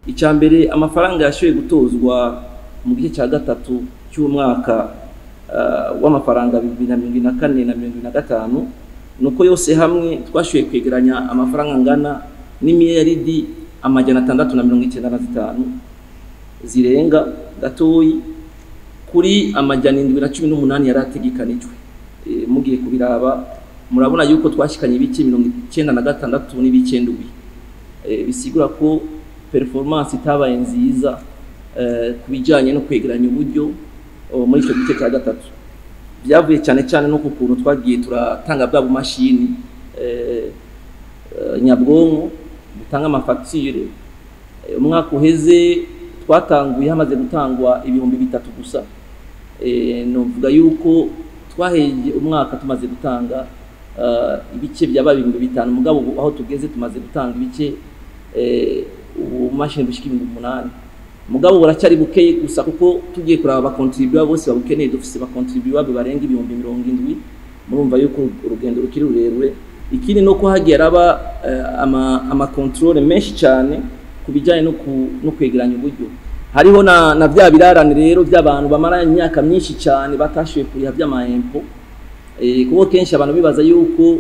Icambere amafaranga yashoye gutozwa mu gihe cya gatatu cy'umwaka w'amafaranga 2024 na 2025 nuko yose hamwe twashoye kwegeranya amafaranga ngana n'imiliyaridi 695 zirenga gatoyi kuri amajana 718 yarategekanijwe. Mugiye kubiraba murabona yuko twashikanye ibice 96 n'ibice 7 bisigura ko performance itabaye nziza kubijanye no kwegeranya uburyo muri cyo gice cya gatatu. Byavuye cyane cyane no kukuntu twagiye turatanga bwa mashini nyabwonko gutanga amafacture. Umwaka uheze twatanguye hamaze gutangwa ibihumbi 3 gusa. Novuga yuko twaheje umwaka tumaze gutanga ibice byaba 5,000 mugabo aho tugeze tumaze gutanga ibice mashini bishika 8,000 mugabo buracyari bukeye gusa kuko tugiye kuraba contribuer bose babukeneye dufise ba contribuer barenga 70,000. Murumva yuko urugendo rukiri rurerure. Ikindi no ko hagiye araba ama control menshi cyane kubijanye no kwegeranya uburyo. Hariho na bya birarane rero by'abantu bamara imyaka myinshi cyane batashoye kuriha by'amahempo. Kuko kenshi abantu bibaza yuko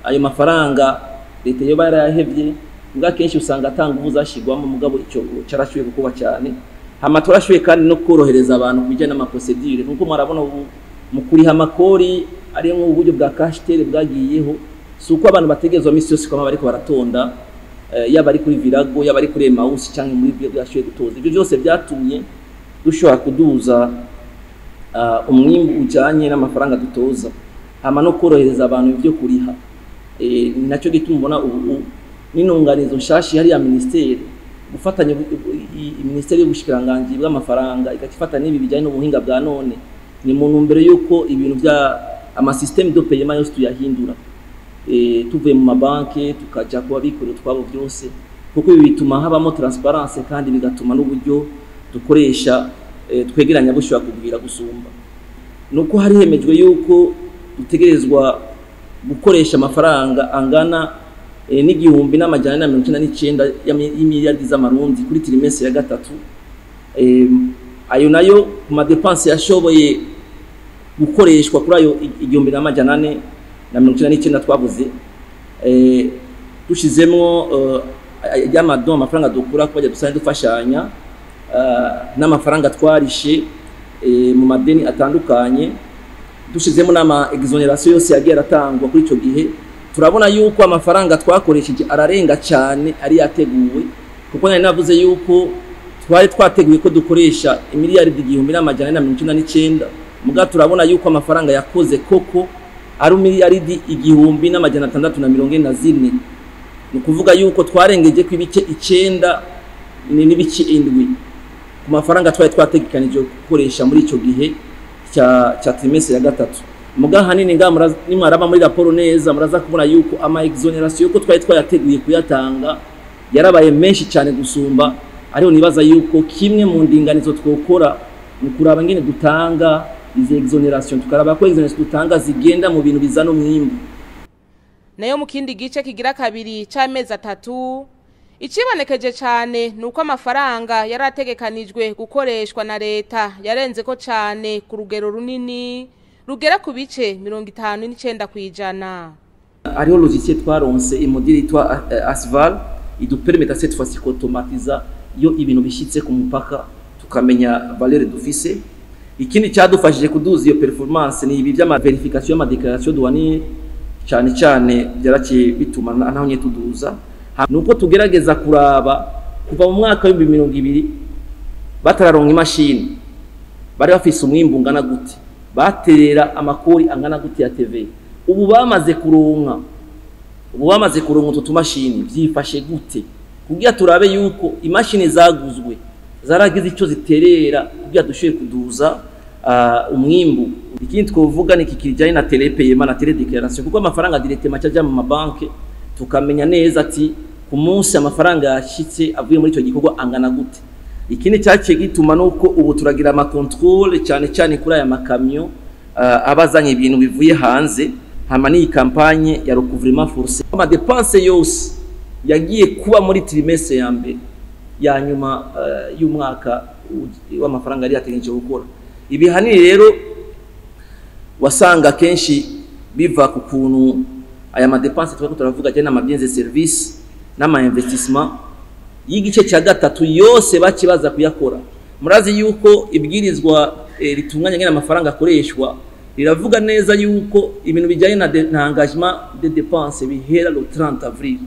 ayo mafaranga leta yo barayahevye, mbwa kenshi usanga atanga ubuzashigwamo mugabo ico carashoye gukuba cyane. Hama turashoye kandi no korohereza abantu kubijanye n'amaprocedure kuko mwarabona mu kuriha amakori ari mu buryo bwa cash tel bwagiyeho, suko abantu bategezwa misi yose kwa bariko baratonda yaba ari kuri Virago yaba ari kuri Emmaus cyangwa muri byo byashoye gutoza. Ibyo byose byatumye dushobora kuduza umwimbu ujanye n'amafaranga dutoza, hama no korohereza abantu ibyo kuriha. Nacyo gituma mbona ubu n'intunganizo nshashi hari ya ministeri gufatanya ministeri y'ubushikiranganje bw'amafaranga ikatifatanya n'ibi bijanye n'ubuhinga bwa none. Ni mu ntumbero yuko ibintu bya ama système de paiement yose tuyahindura, tuvuye mu mabanki tukaja kuba bikorera twabo byose, kuko ibi bituma habamo transparence kandi bigatuma n'uburyo dukoresha twegeranya bushobora kugwira gusumba. Nuko hari hemejwe yuko dutegerezwa gukoresha amafaranga angana n'igihumbi n'amajana 199 y'imiliyardi z'amarundi kuri trimestre ya gatatu. Ayo nayo ku madepense yashoboye gukoreshwa kuri ayo igihumbi n'amajana 499 twavuze, dushizemo y'amadon amafaranga dukura ko bajya dusanzwe dufashanya n'amafaranga twarishe mu madeni atandukanye, dushizemo n'ama exoneration yose yagiye aratangwa kuri ico gihe. Turabona yuko amafaranga twakoresheje ararenga cyane ari yateguwe, kuko nari navuze yuko twari twateguye ko dukoresha imiliyaridi 1,199 muga turabona yuko amafaranga yakoze koko ari miliyaridi 1,644. Ni kuvuga yuko twarengeje ku ibice 9 n'ibice 7 ku mafaranga twari twategekanije gukoresha muri ico gihe cya trimestre ya gatatu. Muga hanini nga nimwaraba muri raporo neza muraza kubona yuko ama exoneration ko twari twayateguye kuyatanga yarabaye menshi cyane gusumba. Ariho nibaza yuko kimwe mu ndinganizo twokora mu kuraba ngene dutanga izi exoneration, tukaraba ko exoneration dutanga zigenda mu bintu bizana umwimbu. Nayo mu kindi gice kigira kabiri c'amezi 3 icibonekeje cyane nuko amafaranga yarategekanijwe gukoreshwa na leta yarenze ko cyane ku rugero runini rugera ku bice 59 kwijana. Ariho logiciel twaronse imodeli itwa Asval idupermeta cette fois automatiza iyo ibintu bishitse ku mupaka tukamenya valeur dufise. Ikindi cyadufashije kuduza iyo performance ni ibi by'ama verification y'ama déclaration douanière cyane cyane byarakiye bituma naho nye tuduza. Nuko tugerageza kuraba kuva mu mwaka wa 2020 batararonka imashini bari bafise umwimbu ngana gute, baterera amakori angana gute ya TV. Ubu bamaze kuronka utumashini byifashe gute kugira turabe yuko imashini zaguzwe zaragize ico ziterera kugira dushoye kuduza umwimbu. Ikindi twovuga ni kikijanye na telepayement na teledeclaration, kuko amafaranga directement cyaje mu mabanki tukamenya neza ati ku munsi amafaranga yashitse avuye muri ico gikorwa angana gute. Ikindi cyaciye gituma nuko ubu turagira ama control cyane cyane kuri aya makamyo abazanye ibintu bivuye hanze. Hama ni campagne ya recouvrement forcé ama dépense yose yagiye kuba muri trimestre ya mbere ya nyuma y'umwaka w'amafaranga yari yategereje gukora. Ibi hanini rero wasanga kenshi biva ku kuntu aya madepense twako turavuga cyane n'amabienze service n'ama investissement y'igice cya gatatu yose bakibaza kuyakora. Murazi yuko ibwirizwa ritunganya ngene amafaranga akoreshwa riravuga neza yuko ibintu bijyanye na engagement de dépenses bihera le 30 avril.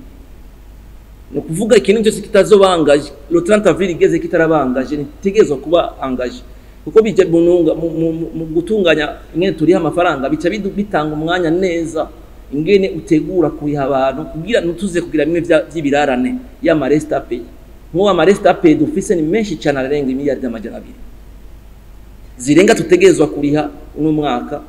No kuvuga ikintu cyose kitazobangaje le 30 avril igeze kitarabangaje nitegezwa kuba angaje, kuko bijya mu gutunganya ingene turi amafaranga bica bitanga umwanya neza ingene utegura kuriha abantu kugira nutuze kugira bimwe by'ibirarane y'amaresta pay. Nk'uwa amaresta pay dufise ni menshi cyane arenga miliyari y'amajana 2 zirenga tutegezwa kuriha uno mwaka,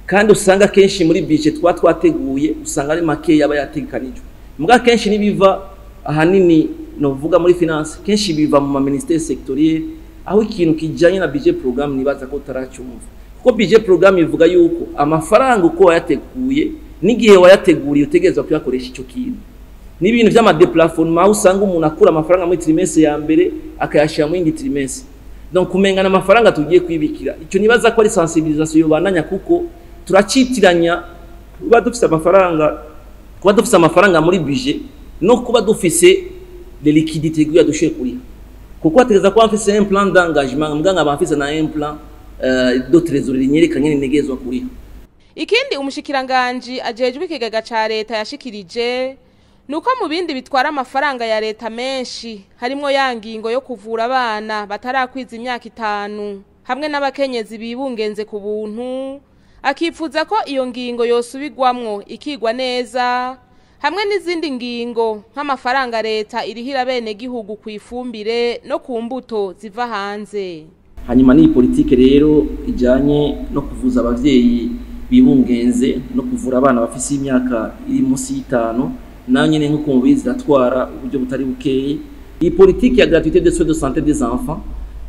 kandi usanga kenshi muri budget twateguye usanga ari make yaba yatekanijwe. Mbwa kenshi nibiva ahanini novuga muri finance, kenshi biva mu ministère sectoriel aho ikintu kijanye na budget programme nibaza ko taracyumva, kuko budget programme ivuga yuko amafaranga uko wayateguye n'igihe wayateguriye utegezwa kuyakoresha icyo kintu. N'ibintu by'ama déplafonnement usanga umuntu akura amafaranga muri trimestre ya mbere akayashira mu yindi trimestre, donc kumengana amafaranga tugiye kwibikira. Icyo nibaza ko ari sensibilisation yobananya, kuko turacitiranya kuba dufise amafaranga muri budget no kuba dufise les liquidités guya dushe kuriha, kuko ategeza ko afise un plan d'engagement muganga bafise na un plan de trésorerie nyerekanye negezwa kuriha. Ikindi umushikiranganje ajejwe ikigega ca leta yashikirije nuko mu bindi bitwara amafaranga ya leta menshi harimo ya ngingo yo kuvura abana batarakwiza imyaka 5 hamwe n'abakenyezi bibungenze ku buntu, akifuza ko iyo ngingo yosubigwamwo ikigwa neza, hamwe n'izindi ngingo nk'amafaranga leta irihira bene gihugu kwifumbire no ku mbuto ziva hanze. Hanyuma ni politike rero ijanye no kuvuza abavyeyi bibungenze no kuvura abana bafise imyaka iri munsi y'5 nayo nyene nko mubizi atwara uburyo butari bukeye. Iyi politike ya gratuité de soins de santé des enfants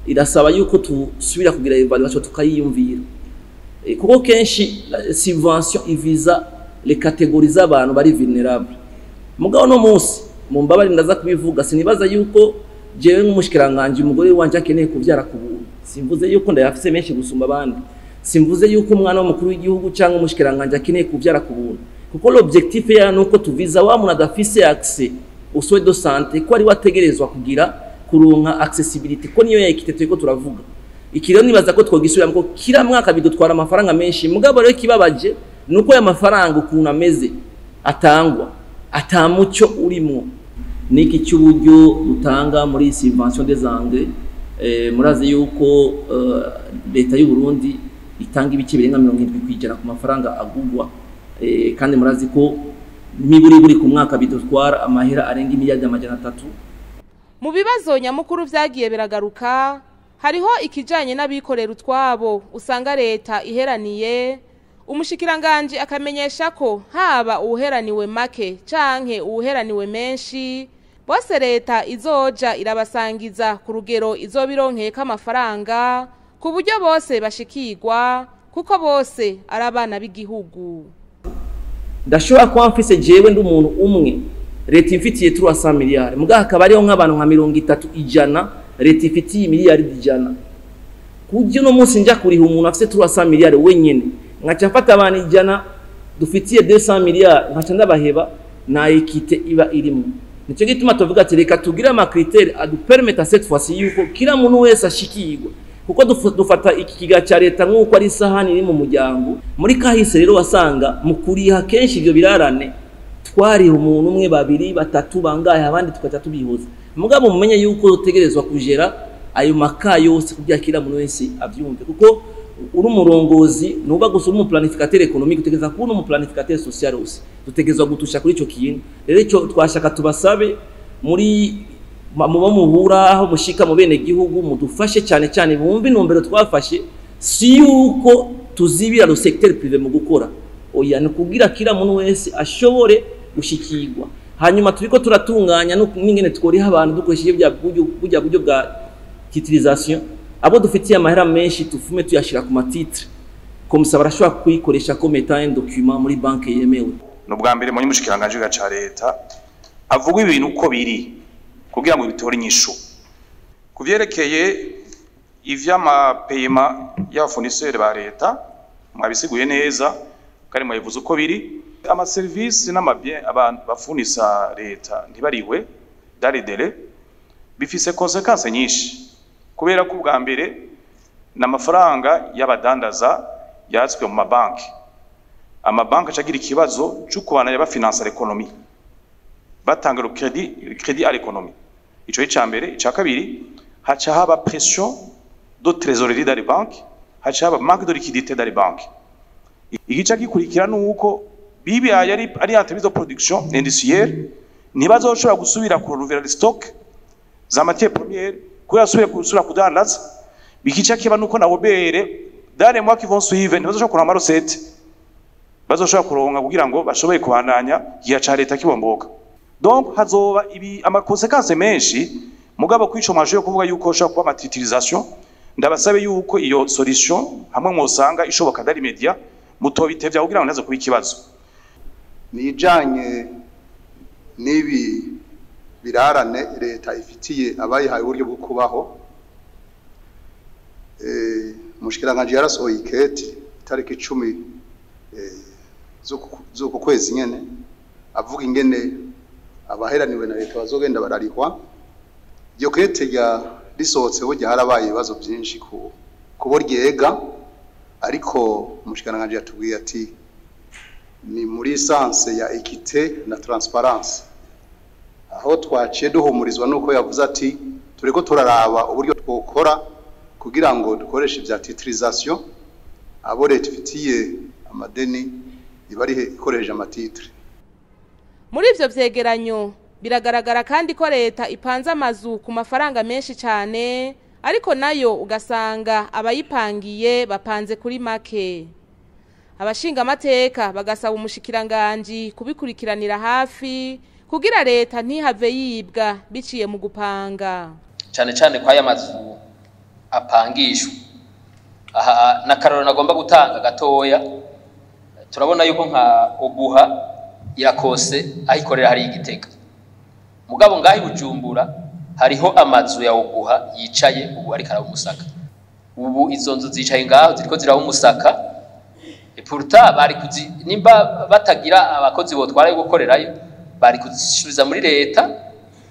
irasaba yuko tusubira kugira evaluation tukayiyumvira, kuko kenshi subvention iviza les catégories z'abantu bari vulnérables. Mugabo no munsi mu mbabari ndaza kubivuga, sinibaza yuko jewe nk'umushikiranganje umugore wanje akeneye kuvyara ku buntu. Simvuze yuko ndayafise menshi gusumba abandi, simvuze yuko umwana w'umukuru w'igihugu cyangwa umushikiranganje akeneye kuvyara ku buntu, kuko l'objectif ya nuko tuviza wa muntu adafise accès aux soins de santé ko ari wategerezwa kugira kuronka accessibility, ko niyo yakitete ko turavuga. Ikiro nibaza ko twogisubira ngo kira mwaka bidutwara amafaranga menshi, mugabo rero kibabaje nuko ya mafaranga ukuntu ameze atangwa atamucyo urimo. Niki cy'uburyo dutanga muri subvention des engrais, murazi yuko leta y'u Burundi itanga ibice birenga 70% ku mafaranga agugwa, kandi murazi ko buri ku mwaka bidutwara amahera arenga miliyari y'amajana 3. Mu bibazo nyamukuru vyagiye biragaruka hariho ikijanye n'abikorera utwabo usanga leta iheraniye, umushikiranganje akamenyesha ko haba uheraniwe make canke uheraniwe menshi bose leta izoja irabasangiza ku rugero izobironkeka amafaranga ku buryo bose bashikirwa, kuko bose ari abana b'igihugu. Ndashobora kuba mfise jewe ndi umuntu umwe leta ifitiye 300 miliyari, muga hakaba ariho nk'abantu nka 30 leta ifitiye miliyari 100. Kujyo no munsi njya kuriha umuntu afise 300 miliyari wenyene, ngaca mfata abantu 100 dufitiye 200 miliyari ngaca ndabaheba na ekite iba irimo. Nico gituma tuvuga ati reka tugira ama critères adupermeta cette fois-ci yuko kila muntu wese ashikirwa, kuko dufata iki kiga cha leta nk'uko ari sahani iri mu muryango. Muri kahise rero wasanga mu kuriha kenshi ibyo birarane twari umuntu umwe 2 3 bangaye abandi tukaca tubihuza, mugabo mumenye yuko utegerezwa kujera ayo maka yose kugira kila muntu wese avyumve, kuko uri umurongozi nuba gusa mu planificateur économique utegereza kuba mu planificateur social aussi, dutegerezwa gutusha kuri ico kintu. Rero ico twashaka tubasabe muri muba muhura aho mushika mu bene gihugu mudufashe cyane cyane bumve intumbero twafashe, si yuko tuzibira le secteur privé mu gukora, oya no kugira kila muntu wese ashobore gushikirwa. Hanyuma turiko turatunganya n'ingene tworiha abantu dukoresheje bya buryo bwa titrisation, abo dufitiye amahera menshi tufume tuyashira ku matitre comme ça barashobora kuyikoresha comme étant un document muri banque yemewe. No bwa mbere mu mushikiranganje ca leta avuga ibintu uko biri kugira ngo bitore inyishu. kuvyerekeye ivy'amapayema y'abafournisseurs ba leta mwabisiguye neza kandi mwabivuze uko biri ama service n'amabien abantu bafunisa leta ntibariwe dans les délais bifise conséquences nyinshi kubera ko bwa mbere n'amafaranga y'abadandaza yatswe mu mabanki amabanki acagira ikibazo cyo kubana y'abafinansa l'économie batanga le crédit à l'économie ico y'icambere ica kabiri haca haba pression de trésorerie dans les banques haca haba manque de liquidité dans les banques igica gikurikira nuko bibi ari entreprise de production industrielle ntibazoshobora gusubira ku renouveler stock za matières premières kuya gusubira kudandaza bikica kiba nuko nabo bere dans les mois qui vont suivre ntibazoshobora kuronka amarosete bazoshobora kuronka kugira ngo bashoboye kubandanya giha ca leta kibomboka donc hazoba ibi ama conséquences menshi mugabo kwico mwaje kuvuga yuko ushobora kuba matritilisation ndabasabe yuko iyo solution hamwe mwosanga ishoboka dari media mutobitevya kugira ngo naze kuba ikibazo nijanye nibi birarane leta ifitiye abayihaye uburyo bwo kubaho mushikiranganje yarasohoye ikete itariki 10 zo ku kwezi nyene avuga ingene abaheraniwe na leta bazogenda bararihwa iyo kete ya risohotse burya harabaye ibibazo byinshi ku boryega ariko mushikiranganje yatubwiye ati ni muri essence ya equité na transparence aho twaciye duhumurizwa nuko yavuze ati tureko turaraba uburyo twokora kugira ngo dukoreshe ibya titrisation abo leta ifitiye amadeni ibari ikoresha amatitre. Muri ivyo vyegeranyo biragaragara kandi ko leta ipanze amazu ku mafaranga menshi cyane ariko nayo ugasanga abayipangiye bapanze kuri make. Abashinga amateka bagasaba umushikiranganje kubikurikiranira hafi kugira leta ntihave yibwa biciye mu gupanga. Cyane cyane kwa aya mazu apangishwa. Aha nakaroro nagomba gutanga gatoya. Turabona yuko nka Obuha yakose ayikorera hari igitega. Mugabo ngahi Bujumbura hariho amazu ya Obuha yicaye ubu ari karabumusaka. Ubu izo nzu zicaye ngaho ziriko zirabumusaka. Pourtant bari nimba batagira abakozi botwara yo gukorerayo bari kuzisubiza muri leta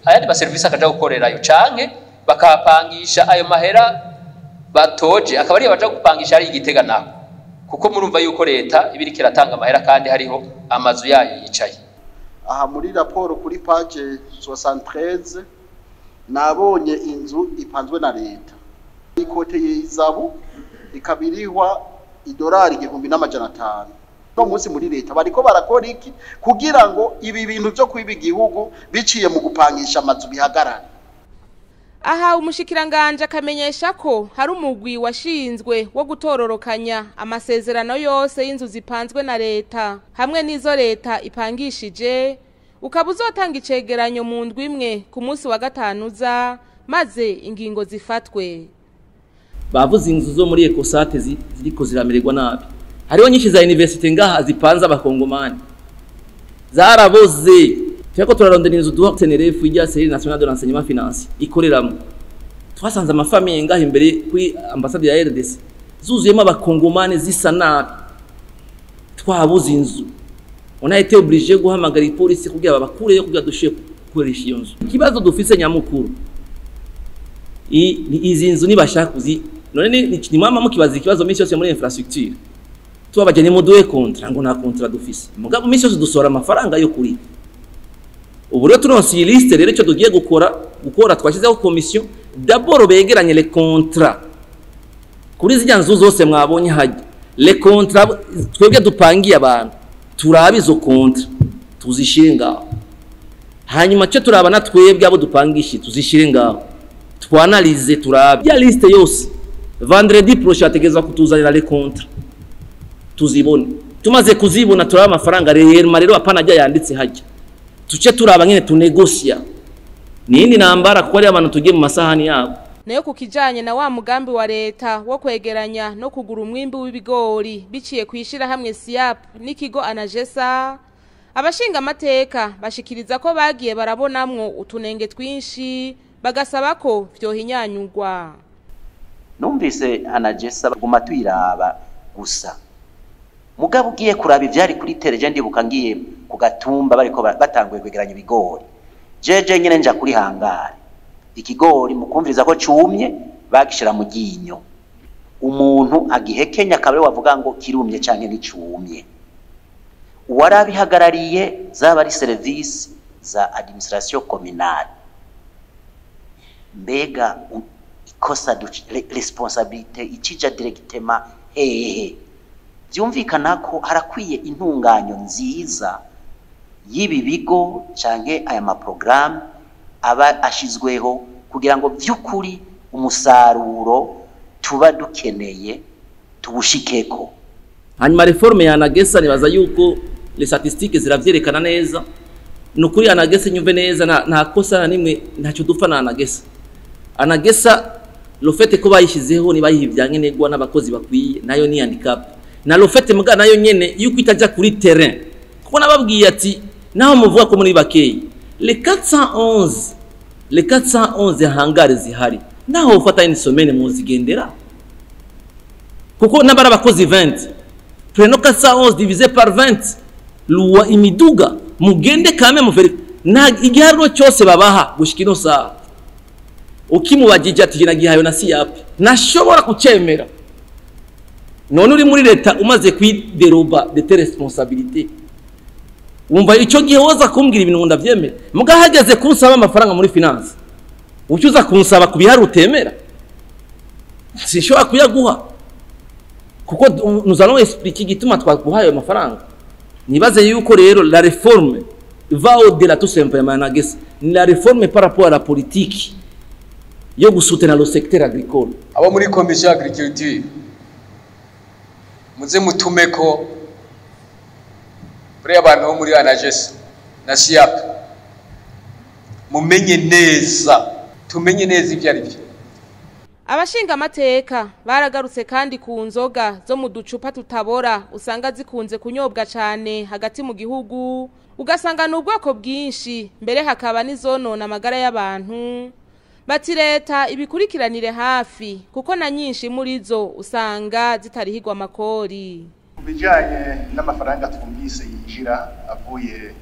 ayandi ba service akaja gukorerayo canke bakapangisha ayo mahera batoje akaba ari baje gupangisha ari igitega naho kuko murumva yuko leta ibiri kiratanga amahera kandi hariho amazu yayo yicaye. Aha muri raporo kuri page 73 nabonye inzu ipanzwe na leta ikote y'izabu ikabirihwa idolari 1500 no munsi muri leta bariko barakora iki kugira ngo ibi bintu byo kwiba igihugu biciye mu gupangisha amazu bihagarara. Aha umushikiranganje akamenyesha ko hari umugwi washinzwe wo gutororokanya amasezerano yose y'inzu zipanzwe na leta hamwe n'izo leta ipangishije ukabuzotanga icegeranyo mu ndwi imwe ku munsi wa gatanu za maze ingingo zifatwe. Bavuze inzu zo muri Ecosate ziriko ziramererwa nabi. Hariho nyinshi za university ngaha zipanza abakongomani. Zaraboze. Cyako turarondera inzu duha Tenerefu ijya Série Nationale de l'Enseignement Financier ikoreramo. Twasanze amafamiye ngaha imbere kuri ambassade ya RDC. Zuzuyemo abakongomani zisa nabi. Twabuze inzu. On a été obligé guhamagara ipolisi kugira babakureyo kugira dushe kukoresha iyo nzu. Kibazo dufise nyamukuru. Izi nzu nibashaka kuzi none ni mama mukibaza ikibazo minsi yose muri infrastructure tubabajye ni muduwe contrat ngo na contrat dufise mugabo minsi yose dusora amafaranga yo kuri ubu rero turonse iyi liste rero cyo tugiye gukora twashizeho commission d'abord begeranye les contrats kuri zijya nzu zose mwabonye haje les contrats twebwe dupangiye abantu turabe izo contrat tuzishire ngaho hanyuma cyo turabana twebwe abo dupangishi tuzishire ngaho twanalize turabe ya liste yose vendredi prochain ategeza kutuzanira les contrats tuzibone tumaze kuzibona turaba amafaranga rero apana ajya yanditse hajya tuce turaba nyene tunegosia nindi nambara kuko ari abantu tugiye mu masahani yabo. Nayo kukijanye na wa mugambi wa leta wo kwegeranya no kugura umwimbi w'ibigori biciye kwishira hamwe SIAP n'ikigo Anagesa abashinga amateka bashikiriza ko bagiye barabonamwo utunenge twinshi bagasaba ko vyohinyanyurwa. Numvise anagesa guma tuyiraba gusa mugabo ugiye kuraba ivyari kuri teleje ndibuka ngiye ku Gatumba bariko batanguye kwegeranya ibigori jeje nyene nja kuri hangare ikigori mukumviriza ko cumye bagishira mu ginyo umuntu agihekenya kabere wavuga ngo kirumye canke nicumye warabihagarariye zaba ari service za administration communale mbega ikosa responsabilité ikija directement byumvikana ko harakwiye intunganyo nziza y'ibi bigo canke aya ma programme aba ashizweho kugira ngo byukuri umusaruro tuba dukeneye tubushikeko. Hanyuma reforme ya Anagesa nibaza yuko les statistiques ziravyerekana neza nukuri Anagesa nyumve neza nta kosa na nimwe ntacyo dupfa na Anagesa. Anagesa le fait ko bayishizeho ni bayihivyanye negwa n'abakozi bakwiye nayo ni handicap na le fait muga nayo nyene yuko itaja kuri terrain kuko nababwiye ati naho muvuga ko muri bakeyi le 411 hangare zihari naho ufata une semaine muzigendera kuko nabara abakozi 20 preno 411 divisé par 20 luwa imiduga mugende kame muveri na igiharuro cyose babaha gushikino saa ukimubagije ati jina gihayo na siyapi nashobora kucemera none uri muri leta umaze kwideroba de tes responsabilités umva ico gihe woza kumbwira ibintu ndavyemera mugahageze kunsaba amafaranga muri finance ucyuza kunsaba kubiharu utemera sishobora kuyaguha kuko nous allons expliquer gituma twaguhaye amafaranga nibaze yuko rero la réforme va au-delà tout simplement Anagesa ni la réforme par rapport à la politique yo gusutena le secteur agricole. Abo muri commission agriculture muze mutumeko buri abantu bo muri Anagesa na SIAP mumenye neza tumenye neza ivyo ari byo. Abashinga amateka baragarutse kandi ku nzoga zo mu ducupa tutabora usanga zikunze kunyobwa cyane hagati mu gihugu ugasanga n'ubwoko bwinshi mbere hakaba n'izonona amagara y'abantu bati leta ibikurikiranire hafi kuko na nyinshi muri zo usanga zitarihigwa amakori. Kubijanye n'amafaranga twumvise yinjira avuye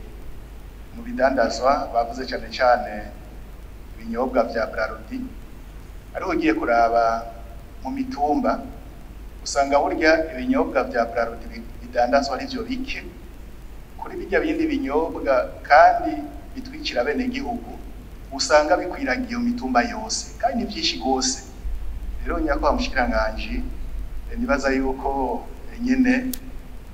mu bidandazwa bavuze cyane cyane ibinyobwa vya Brarudi ariho ugiye kuraba mu mitumba usanga burya ibinyobwa vya Brarudi bidandazwa ari byo bike kuri bijya bindi binyobwa kandi bitwikira bene gihugu usanga bikwiragiye mu mitumba yose kandi byinshi gose. Rero nyakwa mushikiranganje nibaza yuko nyene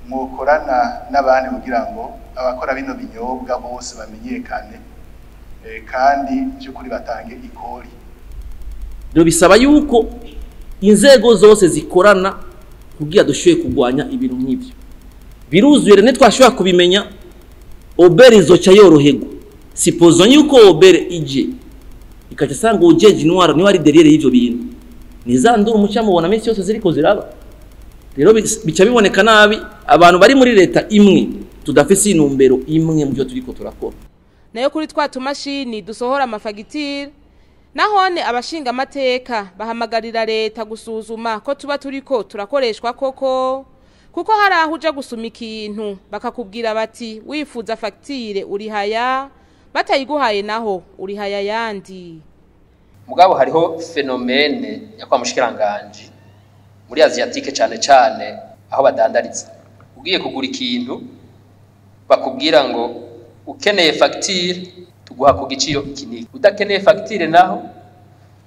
mwokorana n'abandi kugira ngo abakora bino binyobwa bose bamenyekane kandi by'ukuri batange ikori. Rero bisaba yuko inzego zose zikorana kugira dushoye kugwanya ibintu nk'ibyo biruzuye rene twashobora kubimenya obere izoca yorohego supposons yuko obere ije ikaca sanga ujeje intwaro ni wari derrière y'ivyo bintu nizandura umuca mubona menshi yose ziriko ziraba. Rero bica biboneka nabi abantu bari muri leta imwe tudafise inumbero imwe mu byo turiko turakora. Nayo kuri twa tumashini dusohora amafagitire nahone abashinga amateka bahamagarira leta gusuzuma ko tuba turiko turakoreshwa koko kuko hari aho uja gusuma ikintu bakakubwira bati wifuza fagitire urihaya batayiguhaye naho urihaya yandi. Mugabo hariho fenomene yakwa mushikiranganje muri Asiatique cyane cyane aho badandariza ugiye kugura ikintu bakubwira ngo ukeneye fagitire tuguha ku giciro kiniki udakeneye fagitire naho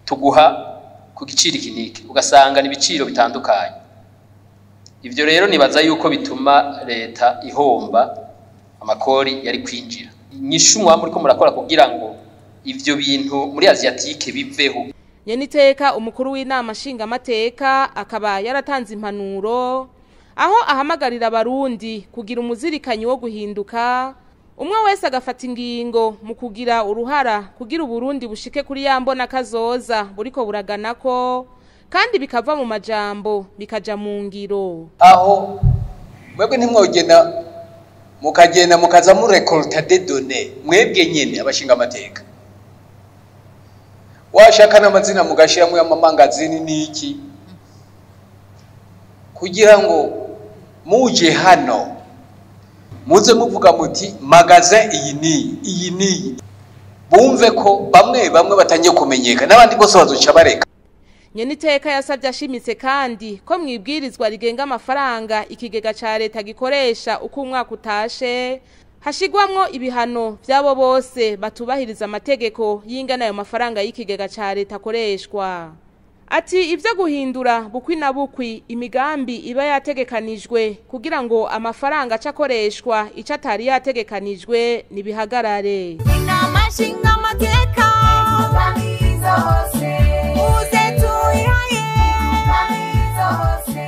tuguha ku giciro kiniki ugasanga n'ibiciro bitandukanye. Ivyo rero nibaza yuko bituma leta ihomba amakori yari kwinjira. Nyishumwa muri ko murakora kugira ngo ivyo bintu muri Asiatique biveho. Nyeniteka umukuru w'inama nshinga amateka akaba yaratanze impanuro aho ahamagarira abarundi kugira umuzirikanyi wo guhinduka umwe wese agafata ingingo mu kugira uruhara kugira uburundi bushike kuri yambona kazoza buriko buraganako kandi bikava mu majambo bikaja mu ngiro. Aho mwebwe ntimwogena mukagenda mukaza mu recolta de données mwebwe nyene abashinga amateka washaka n'amazina mugashiramo y'amamangazini niki kugira ngo muje hano muze muvuga muti magazin iyi ni bumve ko bamwe batangiye kumenyeka n'abandi bose bazoca bareka. Nyeniteka yasabye ashimitse kandi ko mwibwirizwa rigenga amafaranga ikigega ca leta gikoresha uko umwaka utashe hashigwamwo ibihano vyabo bose batubahiriza amategeko y'ingana ayo mafaranga y'ikigega ca leta akoreshwa. Ati ivyo guhindura bukwi na bukwi imigambi iba yategekanijwe kugira ngo amafaranga acakoreshwa ico atari yategekanijwe nibihagarare. Inamashinga amateka bangiza hose uze tuyihaye bangiza hose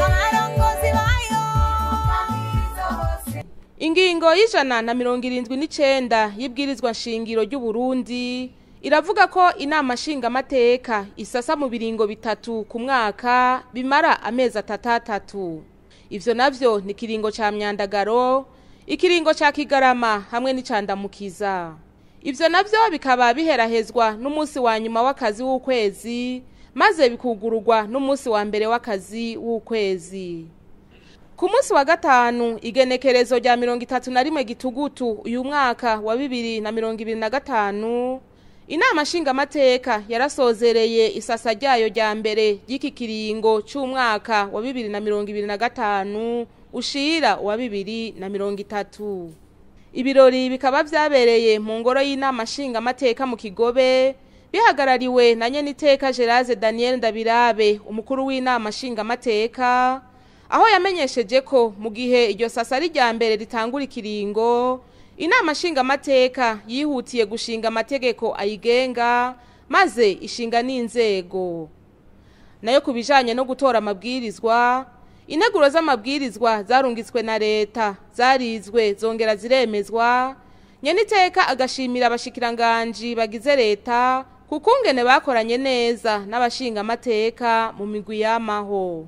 abarongozi bayo bangiza hose. Ingingo y'179 y'ibwirizwa nshingiro ry'u Burundi iravuga ko inama nshinga amateka isasa mu biringo bitatu ku mwaka bimara amezi atatu. Ivyo navyo ni kiringo ca myandagaro, ikiringo ca kigarama hamwe n'icandamukiza. Ivyo navyo bikaba biherahezwa n'umunsi wa nyuma w'akazi w'ukwezi maze bikugururwa n'umunsi wa mbere w'akazi w'ukwezi. Ku munsi wa gatanu igenekerezo rya 31 gitugutu uyu mwaka wa 2025 inama nshinga amateka yarasozereye isasa ryayo rya mbere y'iki kiringo c'umwaka wa 2025 ushira wa 2030. Ibirori bikaba vyabereye mu ngoro y'inama nshinga amateka mu Kigobe bihagarariwe na Nyeniteka Geraze Daniel Ndabirabe umukuru w'inama nshinga amateka aho yamenyesheje ko mu gihe iryo sasa ari rya mbere ritangura ikiringo inama nshinga amateka yihutiye gushinga amategeko ayigenga maze ishinga n'inzego. Nayo kubijanye no gutora amabwirizwa integuro z'amabwirizwa zarungitswe na leta zarizwe zongera ziremezwa. Nyeniteka agashimira abashikiranganji bagize leta kukungene bakoranye neza n'abashinga amateka mu migwi y'amaho.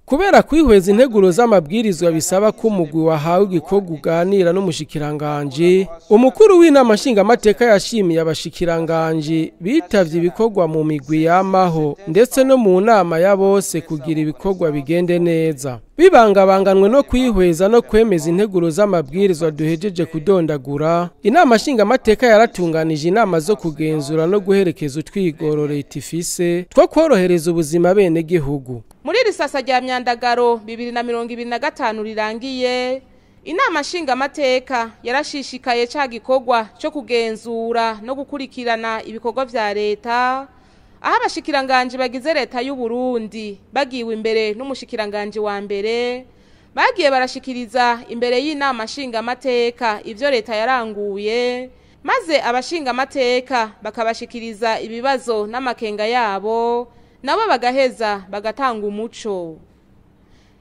Kubera kwihweza integuro z'amabwirizwa bisaba ko umugwi wahawe igikorwa uganira n'umushikiranganje, umukuru w'inama nshinga amateka yashimiye abashikiranganje bitavye ibikorwa mu migwi y'amaho ndetse no mu nama ya bose kugira ibikorwa bigende neza. Bibangabanganwe no kwihweza no kwemeza integuro z'amabwirizwa duhejeje kudondagura, inama nshinga amateka yaratunganije inama zo kugenzura no guherekeza utwigoro leta ifise two kworohereza ubuzima bene gihugu. Muri risasa rya myandagaro 2025 rirangiye inama nshinga amateka yarashishikaye ca gikorwa cyo kugenzura no gukurikirana ibikorwa vya leta aho abashikiranganje bagize leta y'u Burundi bagiwe imbere n'umushikiranganje wa mbere bagiye barashikiriza imbere y'inama nshinga amateka ivyo leta yaranguye maze abashinga amateka bakabashikiriza ibibazo n'amakenga yabo nabo bagaheza bagatanga umuco.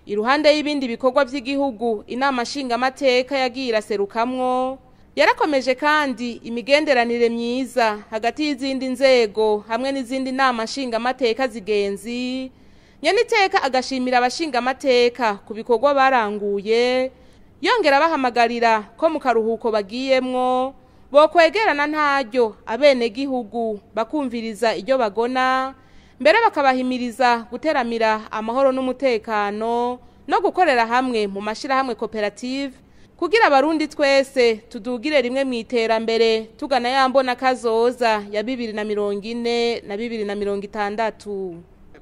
Iruhande y'ibindi bikorwa by'igihugu inama nshinga amateka yagira serukamwo yarakomeje kandi imigenderanire myiza hagati y'izindi nzego hamwe n'izindi nama nshinga amateka zigenzi. Nyeniteka agashimira abashinga amateka ku bikorwa baranguye yongera bahamagarira ko mu karuhuko bagiyemwo bo kwegerana ntaryo abene gihugu bakumviriza iryo bagona mbere bakabahimiriza guteramira amahoro n'umutekano no gukorera hamwe mu mashirahamwe koperative kugira abarundi twese tudugire rimwe mu iterambere tugana yambona kazoza ya 2040 na 2060.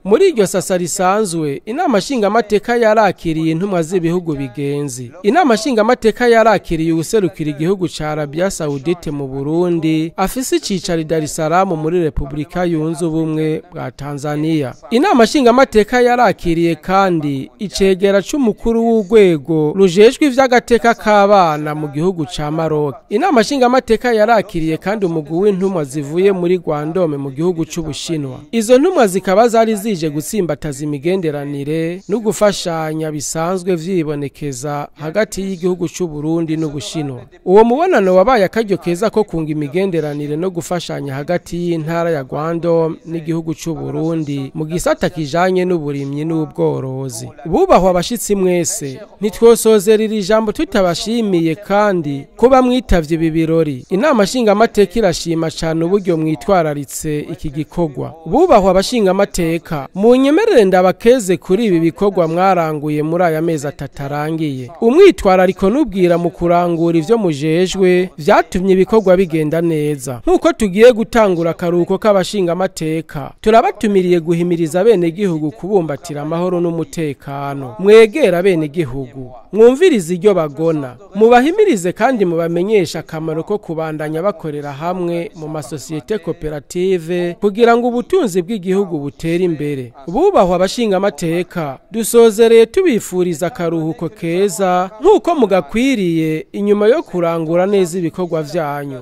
Muri iryo sasa risanzwe inama nshinga amateka yarakiriye intumwa z'ibihugu bigenzi. Inama nshinga amateka yarakiriye ubuserukira igihugu ca Arabia Saudite mu Burundi afise icicaro Dar es Salaam muri Republika Yunze Ubumwe bwa Tanzania. Inama nshinga amateka yarakiriye kandi icegera c'umukuru w'urwego rujejwe ivy'agateka k'abana mu gihugu ca Maroc. Inama nshinga amateka yarakiriye kandi umugwi w'intumwa zivuye muri Guangdong mu gihugu c'Ubushinwa. Izo ntumwa zikaba zari bije gutsimbataza imigenderanire no gufashanya bisanzwe vyibonekeza hagati y'igihugu c'u Burundi n'Ubushinwa. Uwo mubonano wabaye akaryo keza ko kunga imigenderanire no gufashanya hagati y'intara ya Gwando n'igihugu c'u Burundi mu gisata kijanye n'uburimyi n'ubworozi. Bubahwa abashitsi mwese, ntitwosozerera ijambo tutabashimiye kandi kuba mwitavye ibi birori. Inama nshingamateka irashima cane uburyo mwitwararitse iki gikorwa. Bubahwa abashingamateka, munyemerere ndabakeze kuri ibi bikorwa mwaranguye muri aya mezi 3 arangiye. Umwitwarariko nubwira mu kurangura ivyo mujejwe vyatumye ibikorwa bigenda neza. Nkuko tugiye gutangura akaruhuko k'abashingamateka, turabatumiriye guhimiriza bene gihugu kubumbatira amahoro n'umutekano. Mwegera bene gihugu, mwumvirize iryo bagona, mubahimirize kandi mubamenyesha akamaro ko kubandanya bakorera hamwe mu masosiyete koperative kugira ngo ubutunzi bw'igihugu butere imbere. Bubahwa abashingamateka, dusozereye tubifuriza akaruhuko keza nkuko mugakwiriye inyuma yo kurangura neza ibikorwa vyanyu.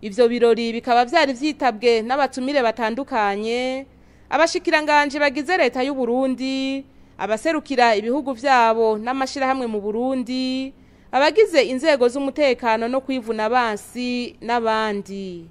Ivyo birori bikaba vyari vyitabwe n'abatumire batandukanye, abashikiranganje bagize leta y'u Burundi, abaserukira ibihugu vyabo n'amashirahamwe mu Burundi, abagize inzego z'umutekano no kwivuna abansi n'abandi.